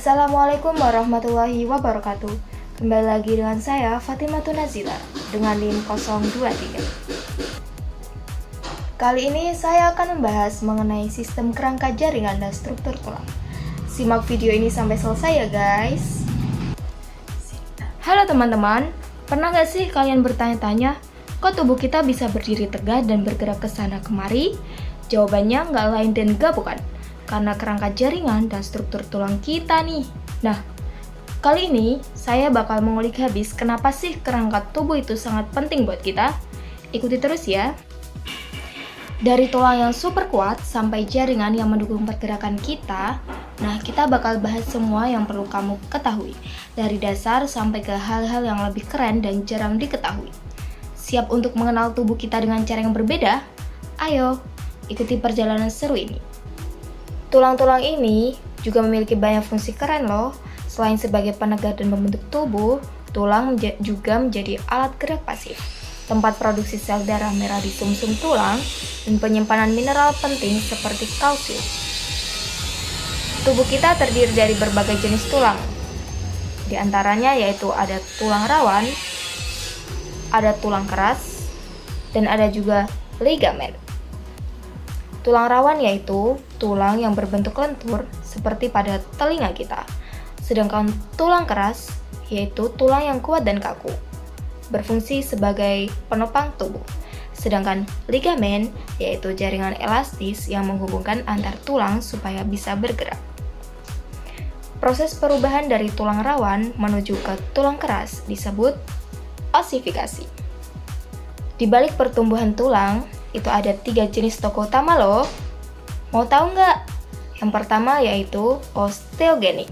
Assalamualaikum warahmatullahi wabarakatuh. Kembali lagi dengan saya Fatimatun Nazila dengan NIM 023. Kali ini saya akan membahas mengenai sistem kerangka jaringan dan struktur tulang. Simak video ini sampai selesai ya guys. Halo teman-teman, pernah gak sih kalian bertanya-tanya, kok tubuh kita bisa berdiri tegak dan bergerak ke sana kemari? Jawabannya nggak lain dan gak bukan, karena kerangka jaringan dan struktur tulang kita nih. Nah, kali ini saya bakal mengulik habis kenapa sih kerangka tubuh itu sangat penting buat kita. Ikuti terus ya. Dari tulang yang super kuat sampai jaringan yang mendukung pergerakan kita, nah kita bakal bahas semua yang perlu kamu ketahui, dari dasar sampai ke hal-hal yang lebih keren dan jarang diketahui. Siap untuk mengenal tubuh kita dengan cara yang berbeda? Ayo, ikuti perjalanan seru ini. Tulang-tulang ini juga memiliki banyak fungsi keren loh. Selain sebagai penegak dan pembentuk tubuh, tulang juga menjadi alat gerak pasif, tempat produksi sel darah merah di sumsum tulang, dan penyimpanan mineral penting seperti kalsium. Tubuh kita terdiri dari berbagai jenis tulang. Di antaranya yaitu ada tulang rawan, ada tulang keras, dan ada juga ligamen. Tulang rawan yaitu tulang yang berbentuk lentur seperti pada telinga kita. Sedangkan tulang keras yaitu tulang yang kuat dan kaku, berfungsi sebagai penopang tubuh. Sedangkan ligamen yaitu jaringan elastis yang menghubungkan antar tulang supaya bisa bergerak. Proses perubahan dari tulang rawan menuju ke tulang keras disebut osifikasi. Di balik pertumbuhan tulang, itu ada 3 jenis tokoh utama loh. Mau tahu nggak? Yang pertama yaitu osteogenik,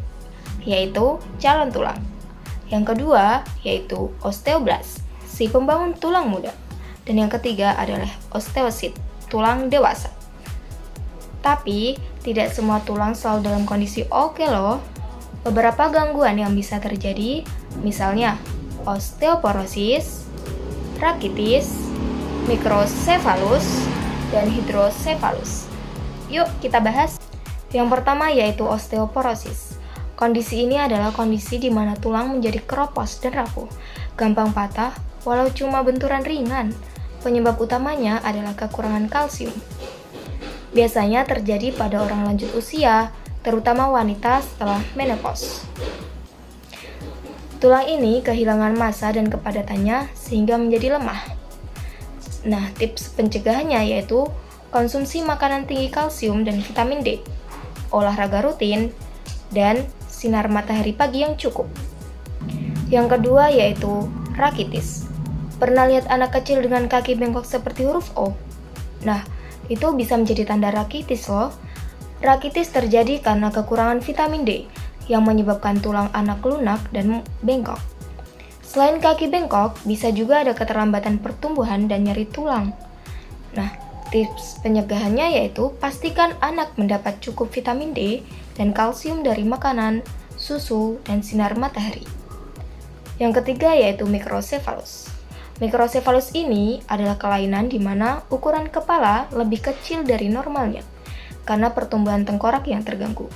yaitu calon tulang. Yang kedua yaitu osteoblast, si pembangun tulang muda. Dan yang ketiga adalah osteosit, tulang dewasa. Tapi, tidak semua tulang selalu dalam kondisi oke loh. Beberapa gangguan yang bisa terjadi, misalnya osteoporosis, rakitis, mikrosefalus, dan hidrosefalus. Yuk kita bahas. Yang pertama yaitu osteoporosis. Kondisi ini adalah kondisi di mana tulang menjadi keropos dan rapuh, gampang patah walau cuma benturan ringan. Penyebab utamanya adalah kekurangan kalsium. Biasanya terjadi pada orang lanjut usia, terutama wanita setelah menopause. Tulang ini kehilangan massa dan kepadatannya sehingga menjadi lemah. Nah, tips pencegahannya yaitu konsumsi makanan tinggi kalsium dan vitamin D, olahraga rutin, dan sinar matahari pagi yang cukup. Yang kedua yaitu rakitis. Pernah lihat anak kecil dengan kaki bengkok seperti huruf O? Nah, itu bisa menjadi tanda rakitis loh. Rakitis terjadi karena kekurangan vitamin D yang menyebabkan tulang anak lunak dan bengkok. Selain kaki bengkok, bisa juga ada keterlambatan pertumbuhan dan nyeri tulang. Nah, tips pencegahannya yaitu pastikan anak mendapat cukup vitamin D dan kalsium dari makanan, susu, dan sinar matahari. Yang ketiga yaitu mikrosefalus. Mikrosefalus ini adalah kelainan di mana ukuran kepala lebih kecil dari normalnya karena pertumbuhan tengkorak yang terganggu.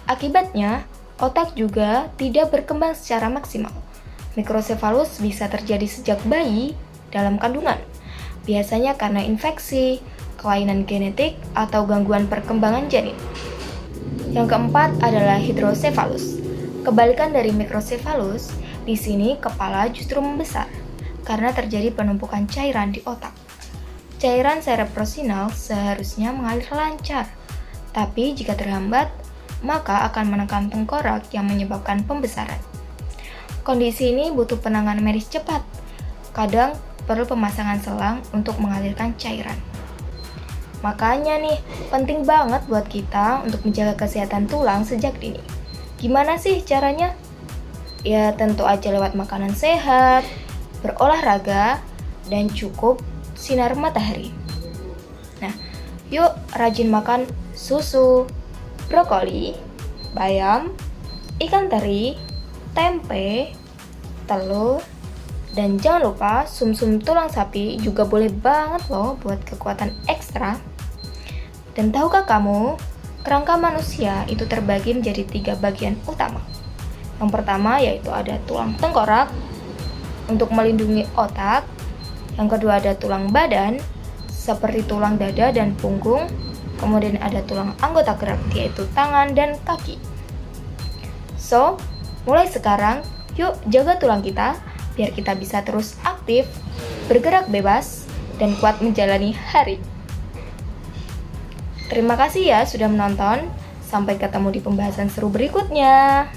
Akibatnya, otak juga tidak berkembang secara maksimal. Mikrosefalus bisa terjadi sejak bayi dalam kandungan, biasanya karena infeksi, kelainan genetik, atau gangguan perkembangan janin. Yang keempat adalah hidrosefalus. Kebalikan dari mikrosefalus, di sini kepala justru membesar karena terjadi penumpukan cairan di otak. Cairan cerebrosinal seharusnya mengalir lancar, tapi jika terhambat, maka akan menekan tengkorak yang menyebabkan pembesaran. Kondisi ini butuh penanganan medis cepat. Kadang perlu pemasangan selang untuk mengalirkan cairan. Makanya nih, penting banget buat kita untuk menjaga kesehatan tulang sejak dini. Gimana sih caranya? Ya tentu aja lewat makanan sehat, berolahraga, dan cukup sinar matahari. Nah, yuk rajin makan susu, brokoli, bayam, ikan teri, tempe, telur, dan jangan lupa sumsum tulang sapi juga boleh banget loh buat kekuatan ekstra. Dan tahukah kamu Kerangka manusia itu terbagi menjadi 3 bagian utama. Yang pertama yaitu ada tulang tengkorak untuk melindungi otak. Yang kedua ada tulang badan seperti tulang dada dan punggung. Kemudian ada tulang anggota gerak yaitu tangan dan kaki. So, mulai sekarang yuk jaga tulang kita biar kita bisa terus aktif, bergerak bebas, dan kuat menjalani hari. Terima kasih ya sudah menonton. Sampai ketemu di pembahasan seru berikutnya.